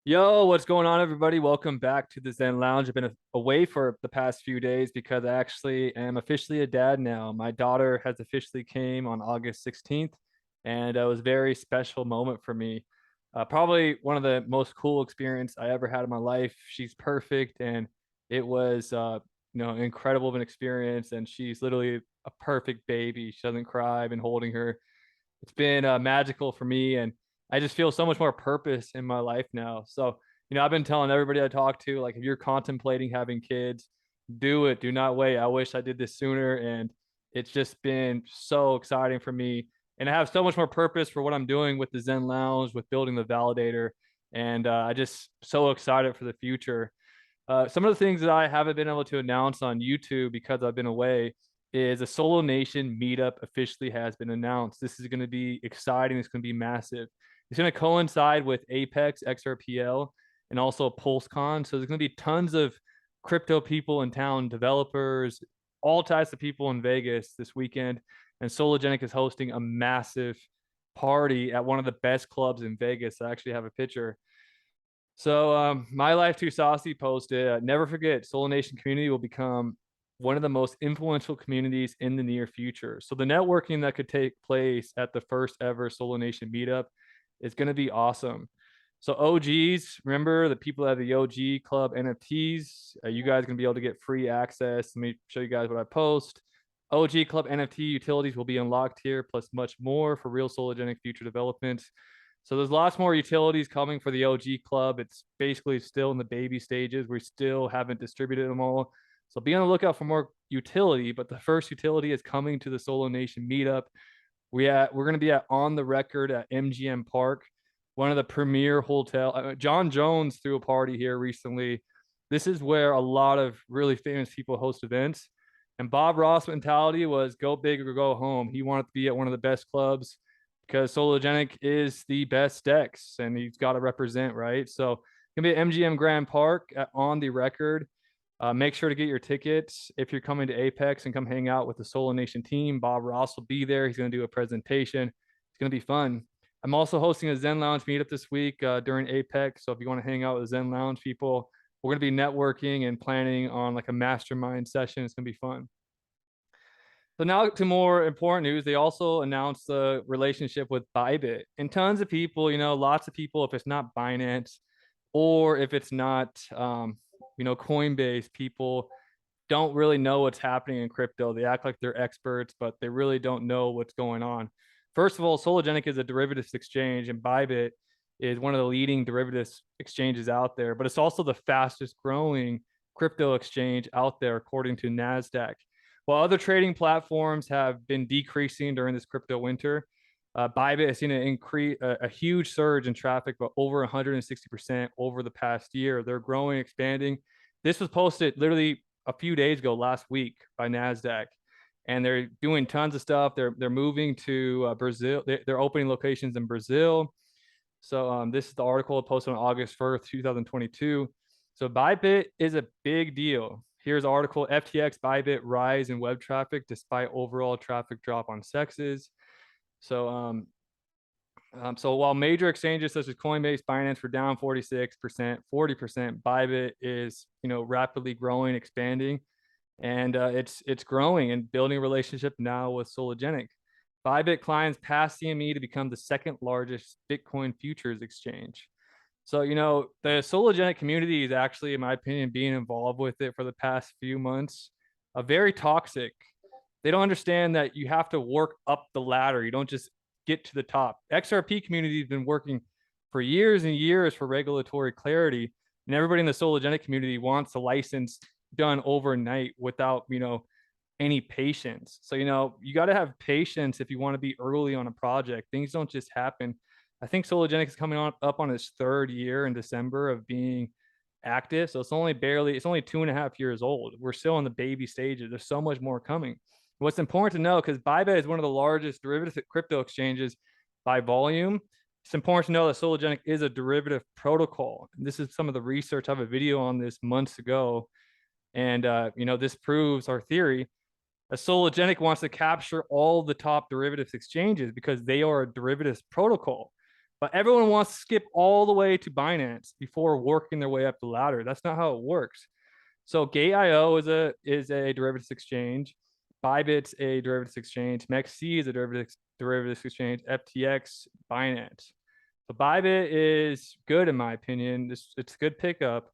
Yo, what's going on, everybody? Welcome back to the Zen Lounge. I've been away for the past few days because I actually am officially a dad now. My daughter has officially came on August 16th, and it was a very special moment for me. Probably one of the most cool experience I ever had in my life. She's perfect, and it was incredible of an experience. And she's literally a perfect baby. She doesn't cry. I've been holding her. It's been magical for me, and I just feel so much more purpose in my life now. So, I've been telling everybody I talk to, like, if you're contemplating having kids, do it. Do not wait. I wish I did this sooner, and it's just been so exciting for me. And I have so much more purpose for what I'm doing with the Zen Lounge, with building the validator, and I just so excited for the future. Some of the things that I haven't been able to announce on YouTube because I've been away is a Solo Nation meetup officially has been announced. This is going to be exciting. It's going to be massive. It's going to coincide with Apex XRPL and also PulseCon. So there's going to be tons of crypto people in town, developers, all types of people in Vegas this weekend. And Sologenic is hosting a massive party at one of the best clubs in Vegas. I actually have a picture. So, my life too saucy posted. Never forget, Soul Nation community will become one of the most influential communities in the near future. So the networking that could take place at the first ever Solo Nation meetup is going to be awesome. So OGs, remember the people that have the OG Club NFTs. You guys are going to be able to get free access. Let me show you guys what I post. OG Club NFT utilities will be unlocked here, plus much more for real Sologenic future development. So there's lots more utilities coming for the OG Club. It's basically still in the baby stages. We still haven't distributed them all. So be on the lookout for more utility. But the first utility is coming to the Solo Nation meetup. We're going to be at On the Record at MGM Park, one of the premier hotel. John Jones threw a party here recently. This is where a lot of really famous people host events. And Bob Ross' mentality was go big or go home. He wanted to be at one of the best clubs because Sologenic is the best Dex and he's got to represent, right? So it's going to be at MGM Grand Park On the Record. Make sure to get your tickets if you're coming to Apex and come hang out with the Solo Nation team. Bob Ross will be there. He's going to do a presentation. It's going to be fun. I'm also hosting a Zen Lounge meetup this week during Apex. So if you want to hang out with Zen Lounge people, we're going to be networking and planning on like a mastermind session. It's going to be fun. So now to more important news, they also announced the relationship with Bybit. And tons of people, lots of people, if it's not Binance or if it's not, Coinbase, people don't really know what's happening in crypto. They act like they're experts, but they really don't know what's going on. First of all, Sologenic is a derivatives exchange, and Bybit is one of the leading derivatives exchanges out there, but it's also the fastest growing crypto exchange out there, according to NASDAQ. While other trading platforms have been decreasing during this crypto winter, Bybit has seen a huge surge in traffic, but over 160% over the past year. They're growing, expanding. This was posted literally a few days ago, last week, by Nasdaq, and they're doing tons of stuff. They're moving to Brazil. They're opening locations in Brazil. So this is the article posted on August 1st, 2022. So Bybit is a big deal. Here's article: FTX Bybit rise in web traffic despite overall traffic drop on sexes. So while major exchanges such as Coinbase, Binance were down 46%, 40%, Bybit is rapidly growing, expanding, and it's growing and building a relationship now with Sologenic. Bybit climbs past CME to become the second largest Bitcoin futures exchange. So, the Sologenic community is actually, in my opinion, being involved with it for the past few months, very toxic. They don't understand that you have to work up the ladder. You don't just get to the top. XRP community has been working for years and years for regulatory clarity, and everybody in the Sologenic community wants a license done overnight without, any patience. So, you got to have patience if you want to be early on a project. Things don't just happen. I think Sologenic is coming up on its third year in December of being active. So it's only 2.5 years old. We're still in the baby stages. There's so much more coming. What's important to know, because Bybit is one of the largest derivative crypto exchanges by volume, it's important to know that Sologenic is a derivative protocol. And this is some of the research. I have a video on this months ago. And, this proves our theory. Sologenic wants to capture all the top derivatives exchanges because they are a derivatives protocol. But everyone wants to skip all the way to Binance before working their way up the ladder. That's not how it works. So Gate.io is a derivatives exchange. Bybit's a derivatives exchange. MEXC is a derivatives exchange. FTX, Binance. So Bybit is good in my opinion. It's a good pickup,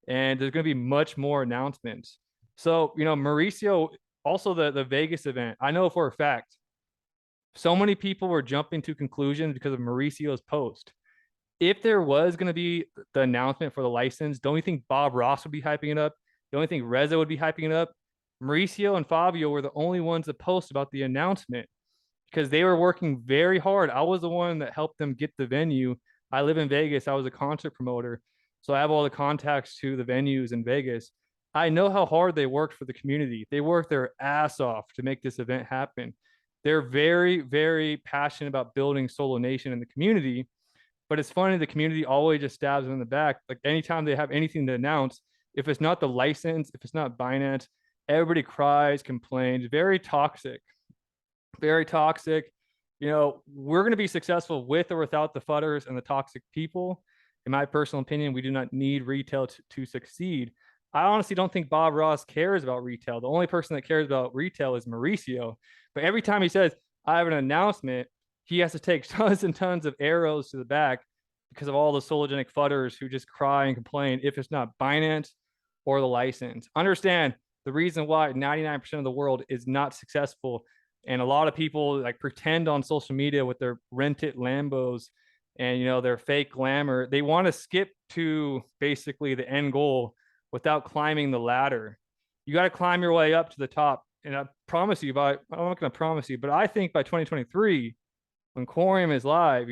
and there's going to be much more announcements. So Mauricio, also the Vegas event. I know for a fact, so many people were jumping to conclusions because of Mauricio's post. If there was going to be the announcement for the license, don't you think Bob Ross would be hyping it up? Don't you think Reza would be hyping it up? Mauricio and Fabio were the only ones that post about the announcement because they were working very hard. I was the one that helped them get the venue. I live in Vegas. I was a concert promoter. So I have all the contacts to the venues in Vegas. I know how hard they worked for the community. They worked their ass off to make this event happen. They're very, very passionate about building Solo Nation in the community. But it's funny, the community always just stabs them in the back. Like anytime they have anything to announce, if it's not the license, if it's not Binance, everybody cries, complains. Very toxic, very toxic. We're going to be successful with or without the fudders and the toxic people. In my personal opinion, we do not need retail to succeed. I honestly don't think Bob Ross cares about retail. The only person that cares about retail is Mauricio. But every time he says, I have an announcement, he has to take tons and tons of arrows to the back because of all the Sologenic fudders who just cry and complain if it's not Binance or the license. Understand the reason why 99% of the world is not successful. And a lot of people like pretend on social media with their rented Lambos and their fake glamour. They want to skip to basically the end goal without climbing the ladder. You got to climb your way up to the top. And I promise you, I'm not going to promise you, but I think by 2023, when Quorum is live,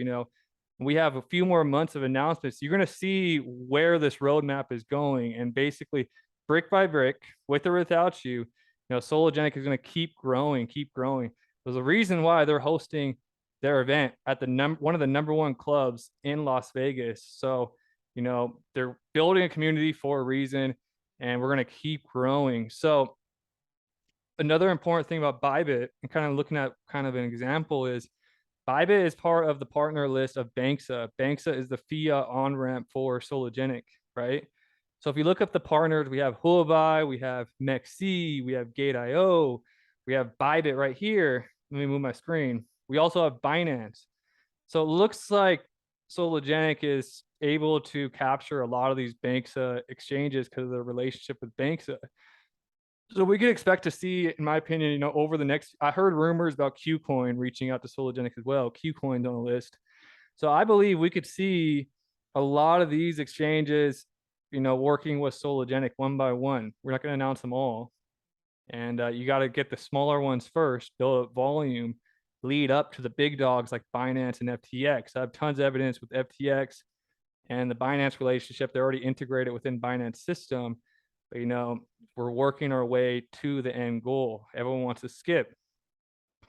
we have a few more months of announcements. You're going to see where this roadmap is going, and basically, brick by brick, with or without you, Sologenic is going to keep growing, keep growing. There's a reason why they're hosting their event at one of the number one clubs in Las Vegas. So, they're building a community for a reason, and we're going to keep growing. So, another important thing about Bybit, and kind of looking at kind of an example, is Bybit is part of the partner list of Banksa. Banksa is the fiat on-ramp for Sologenic, right? So if you look up the partners, we have Huobi, we have MEXC, we have Gate.io, we have Bybit right here. Let me move my screen. We also have Binance. So it looks like Sologenic is able to capture a lot of these Banksa exchanges because of their relationship with Banksa. So we could expect to see, in my opinion, over the next, I heard rumors about Qcoin reaching out to Sologenic as well. Qcoin's on the list. So I believe we could see a lot of these exchanges, working with Sologenic one by one. We're not going to announce them all. And you got to get the smaller ones first, build up volume, lead up to the big dogs like Binance and FTX. I have tons of evidence with FTX and the Binance relationship. They're already integrated within Binance system. But, we're working our way to the end goal. Everyone wants to skip.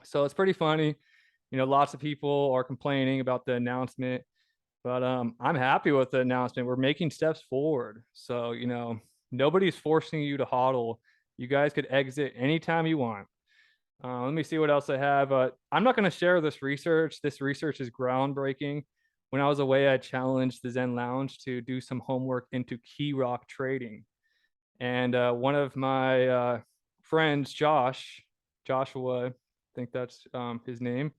So it's pretty funny. Lots of people are complaining about the announcement, but I'm happy with the announcement. We're making steps forward. So, nobody's forcing you to hodl. You guys could exit anytime you want. Let me see what else I have. I'm not going to share this research. This research is groundbreaking. When I was away, I challenged the Zen Lounge to do some homework into key rock trading. And one of my friends, Joshua, I think that's his name,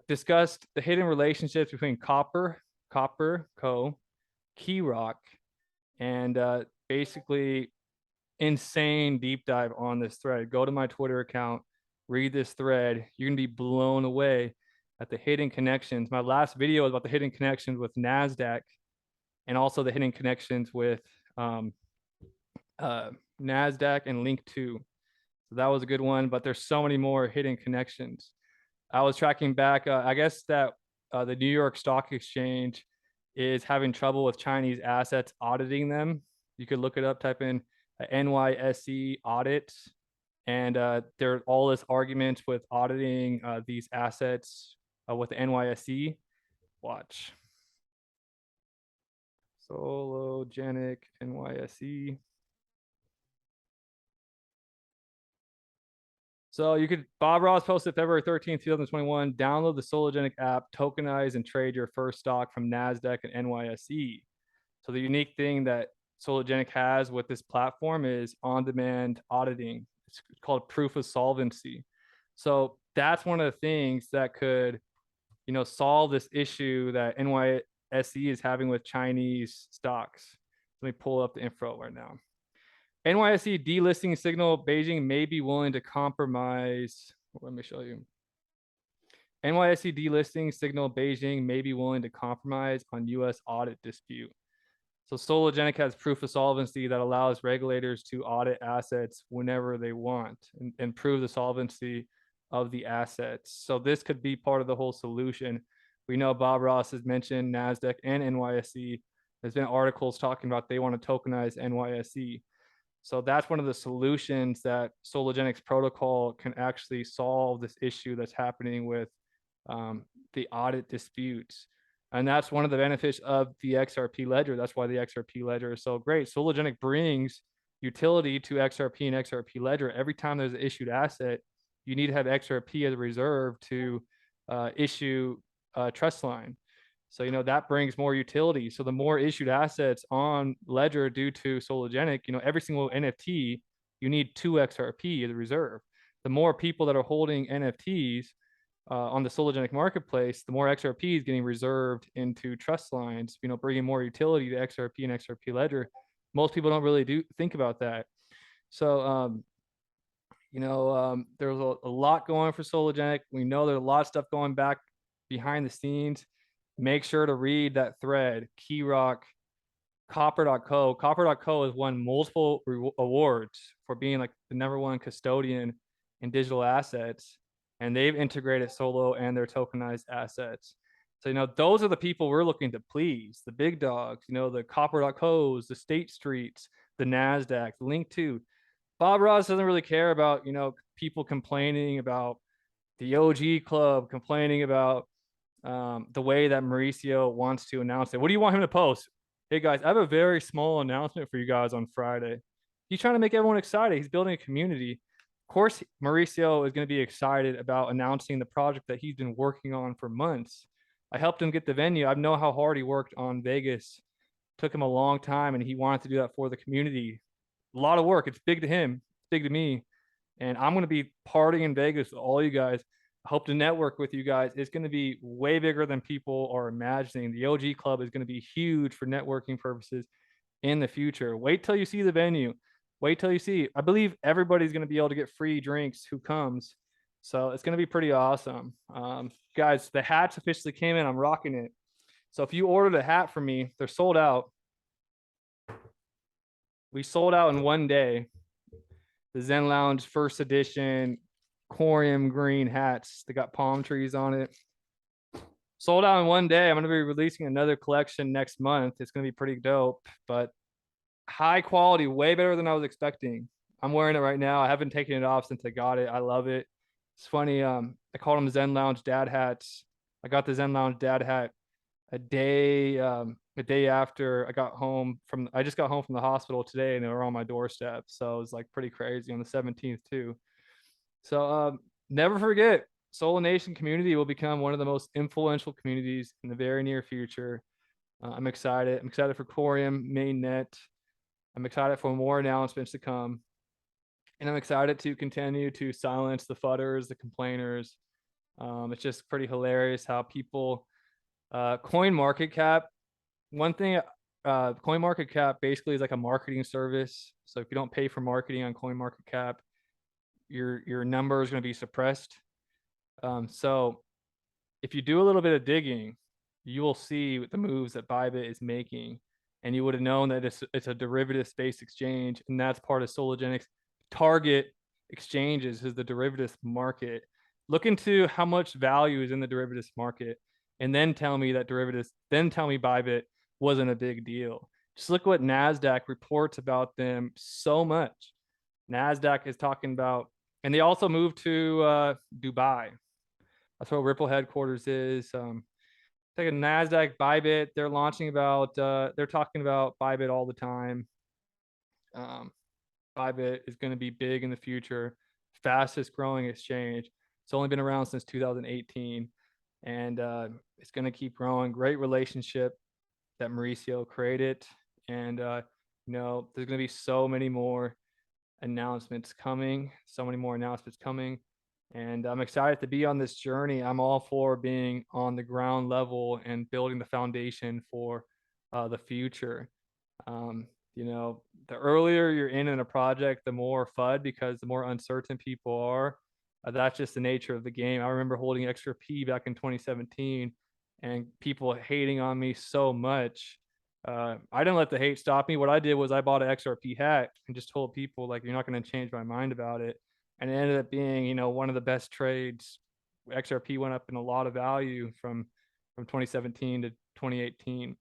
discussed the hidden relationships between Copper Co, Key Rock, and basically insane deep dive on this thread. Go to my Twitter account, read this thread. You're gonna be blown away at the hidden connections. My last video was about the hidden connections with NASDAQ and also the hidden connections with NASDAQ and Link2. So that was a good one, but there's so many more hidden connections. I was tracking back. I guess that the New York Stock Exchange is having trouble with Chinese assets auditing them. You could look it up, type in NYSE audit, and there are all this arguments with auditing these assets with the NYSE. Watch. Sologenic NYSE. So you could, Bob Ross posted February 13th, 2021, download the Sologenic app, tokenize and trade your first stock from NASDAQ and NYSE. So the unique thing that Sologenic has with this platform is on-demand auditing. It's called proof of solvency. So that's one of the things that could, solve this issue that NYSE is having with Chinese stocks. Let me pull up the info right now. NYSE delisting signal Beijing may be willing to compromise. Let me show you. NYSE delisting signal Beijing may be willing to compromise on US audit dispute. So Sologenic has proof of solvency that allows regulators to audit assets whenever they want and prove the solvency of the assets. So this could be part of the whole solution. We know Bob Ross has mentioned NASDAQ and NYSE. There's been articles talking about they want to tokenize NYSE. So that's one of the solutions that Sologenic's protocol can actually solve this issue that's happening with the audit disputes. And that's one of the benefits of the XRP ledger. That's why the XRP ledger is so great. Sologenic brings utility to XRP and XRP ledger. Every time there's an issued asset, you need to have XRP as a reserve to issue a trust line. So, that brings more utility. So the more issued assets on ledger due to Sologenic, every single NFT, you need 2 XRP as a reserve. The more people that are holding NFTs on the Sologenic marketplace, the more XRP is getting reserved into trust lines, bringing more utility to XRP and XRP ledger. Most people don't really think about that. So, there's a lot going for Sologenic. We know there's a lot of stuff going back behind the scenes. Make sure to read that thread, Keyrock, Copper.co. Copper.co has won multiple awards for being like the #1 custodian in digital assets. And they've integrated Solo and their tokenized assets. So, those are the people we're looking to please, the big dogs, the Copper.co's, the State Streets, the NASDAQ, the Link2. Bob Ross doesn't really care about, people complaining about the OG club, complaining about the way that Mauricio wants to announce it. What do you want him to post? Hey guys, I have a very small announcement for you guys on Friday. He's trying to make everyone excited. He's building a community. Of course, Mauricio is going to be excited about announcing the project that he's been working on for months. I helped him get the venue. I know how hard he worked on Vegas. It took him a long time, and he wanted to do that for the community. A lot of work. It's big to him. It's big to me. And I'm going to be partying in Vegas with all you guys. I hope to network with you guys. It's going to be way bigger than people are imagining. The OG Club is going to be huge for networking purposes in the future. Wait till you see the venue. Wait till you see. I believe everybody's going to be able to get free drinks who comes. So it's going to be pretty awesome. Guys, the hats officially came in. I'm rocking it. So if you ordered a hat from me, they're sold out. We sold out in one day. The Zen Lounge first edition Corium green hats. They got palm trees on it. Sold out in one day. I'm going to be releasing another collection next month. It's going to be pretty dope, but high quality, way better than I was expecting. I'm wearing it right now. I haven't taken it off since I got it. I love it. It's funny. I called them Zen Lounge dad hats. I got the Zen Lounge dad hat a day after I just got home from the hospital today, and they were on my doorstep. So it was like pretty crazy on the 17th too. So never forget, Solo Nation community will become one of the most influential communities in the very near future. I'm excited. I'm excited for Corium mainnet. I'm excited for more announcements to come. And I'm excited to continue to silence the fudders, the complainers. It's just pretty hilarious how people, CoinMarketCap, one thing, CoinMarketCap basically is like a marketing service. So if you don't pay for marketing on CoinMarketCap, your number is going to be suppressed. So if you do a little bit of digging, you will see the moves that Bybit is making, and you would have known that it's a derivative-based exchange, and that's part of Sologenic's target exchanges is the derivatives market. Look into how much value is in the derivatives market, and then tell me Bybit wasn't a big deal. Just look what NASDAQ reports about them so much. NASDAQ is talking about, and they also moved to Dubai. That's where Ripple headquarters is. Like a NASDAQ, Bybit, they're talking about Bybit all the time. Bybit is going to be big in the future. fastest growing exchange. It's only been around since 2018, and it's going to keep growing. Great relationship that Mauricio created, and there's going to be so many more announcements coming, and I'm excited to be on this journey. I'm all for being on the ground level and building the foundation for the future. Um, the earlier you're in a project, the more FUD, because the more uncertain people are. That's just the nature of the game. I remember holding XRP back in 2017 and people hating on me so much. I didn't let the hate stop me. What I did was I bought an XRP hat and just told people, like, you're not going to change my mind about it. And it ended up being, one of the best trades. XRP went up in a lot of value from 2017 to 2018.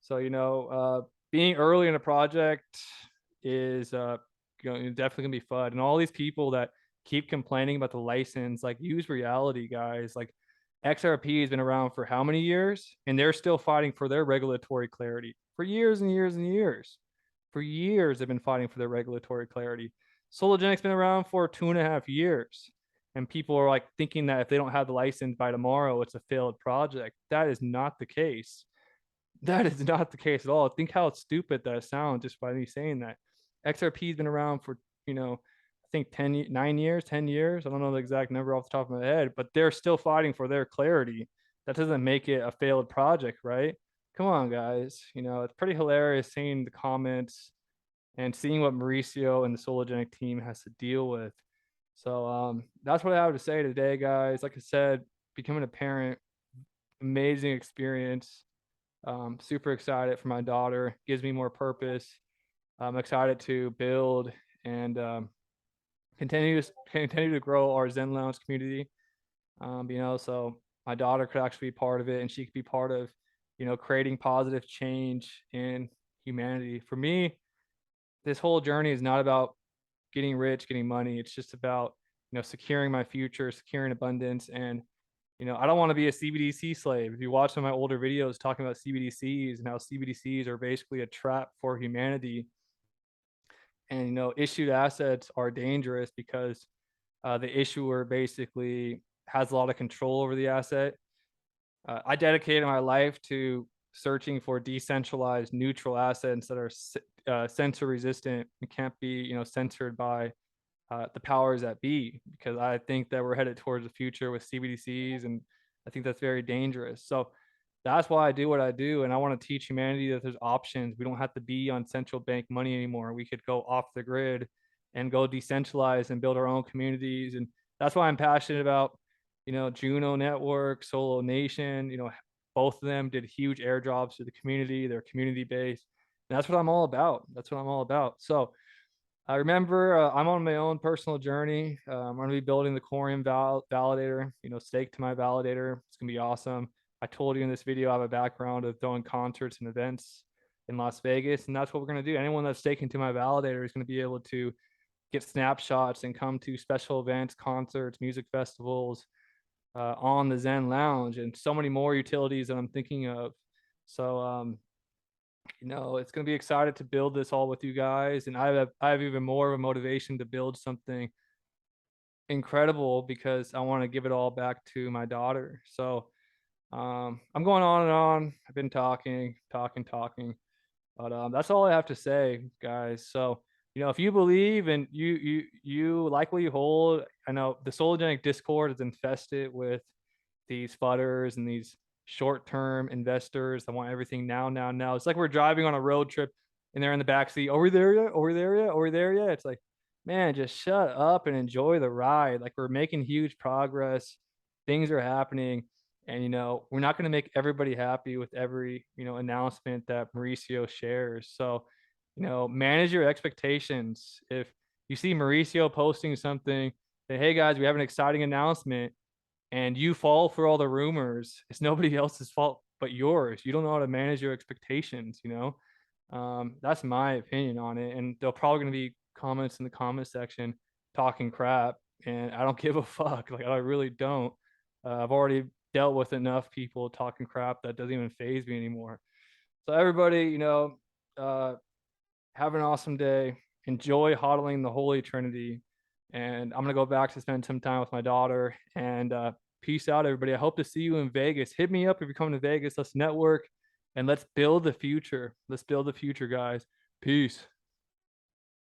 So, being early in a project is definitely gonna be fun. And all these people that keep complaining about the license, like, use reality, guys. Like, XRP has been around for how many years? And they're still fighting for their regulatory clarity for years and years and years. For years, they've been fighting for their regulatory clarity. Sologenic's been around for 2.5 years. And people are like thinking that if they don't have the license by tomorrow, it's a failed project. That is not the case. That is not the case at all. Think how stupid that sounds just by me saying that. XRP has been around for, I think 9 years, 10 years. I don't know the exact number off the top of my head, but they're still fighting for their clarity. That doesn't make it a failed project, right? Come on, guys. It's pretty hilarious seeing the comments and seeing what Mauricio and the Sologenic team has to deal with. So that's what I have to say today, guys. Like I said, becoming a parent, amazing experience. Super excited for my daughter. Gives me more purpose. I'm excited to build and continue to grow our Zen Lounge community. So my daughter could actually be part of it, and she could be part of, creating positive change in humanity. For me, this whole journey is not about getting rich, getting money. It's just about, securing my future, securing abundance, and I don't want to be a CBDC slave. If you watch some of my older videos talking about CBDCs and how CBDCs are basically a trap for humanity, and issued assets are dangerous because the issuer basically has a lot of control over the asset. I dedicated my life to searching for decentralized, neutral assets that are censor resistant and can't be, censored by the powers that be, because I think that we're headed towards the future with CBDCs, and I think that's very dangerous. So that's why I do what I do, and I want to teach humanity that there's options. We don't have to be on central bank money anymore. We could go off the grid and go decentralized and build our own communities, and that's why I'm passionate about, Juno Network, Solo Nation. Both of them did huge airdrops to the community. They're community based, and that's what I'm all about. So I remember I'm on my own personal journey. I'm going to be building the Corium validator, staked to my validator. It's going to be awesome. I told you in this video, I have a background of throwing concerts and events in Las Vegas, and that's what we're going to do. Anyone that's staking to my validator is going to be able to get snapshots and come to special events, concerts, music festivals on the Zen Lounge, and so many more utilities that I'm thinking of. So, it's going to be excited to build this all with you guys. And I have even more of a motivation to build something incredible because I want to give it all back to my daughter. So I'm going on and on. I've been talking, but that's all I have to say, guys. So, if you believe and you like what you hold, I know the Sologenic Discord is infested with these fudders and these short-term investors that want everything now. It's like we're driving on a road trip and they're in the backseat. Are we there yet? Are we there yet? Are we there yet? It's like, man, just shut up and enjoy the ride. Like, we're making huge progress. Things are happening. And, we're not going to make everybody happy with every, announcement that Mauricio shares. So, manage your expectations. If you see Mauricio posting something, say, hey guys, we have an exciting announcement, and you fall for all the rumors, it's nobody else's fault but yours. You don't know how to manage your expectations, that's my opinion on it. And there'll probably going to be comments in the comment section talking crap, and I don't give a fuck. Like, I really don't. I've already dealt with enough people talking crap that doesn't even faze me anymore. So everybody, have an awesome day. Enjoy hodling the Holy Trinity, and I'm gonna go back to spend some time with my daughter. And peace out, everybody. I hope to see you in Vegas. Hit me up if you're coming to Vegas. Let's network and let's build the future. Let's build the future, guys. Peace.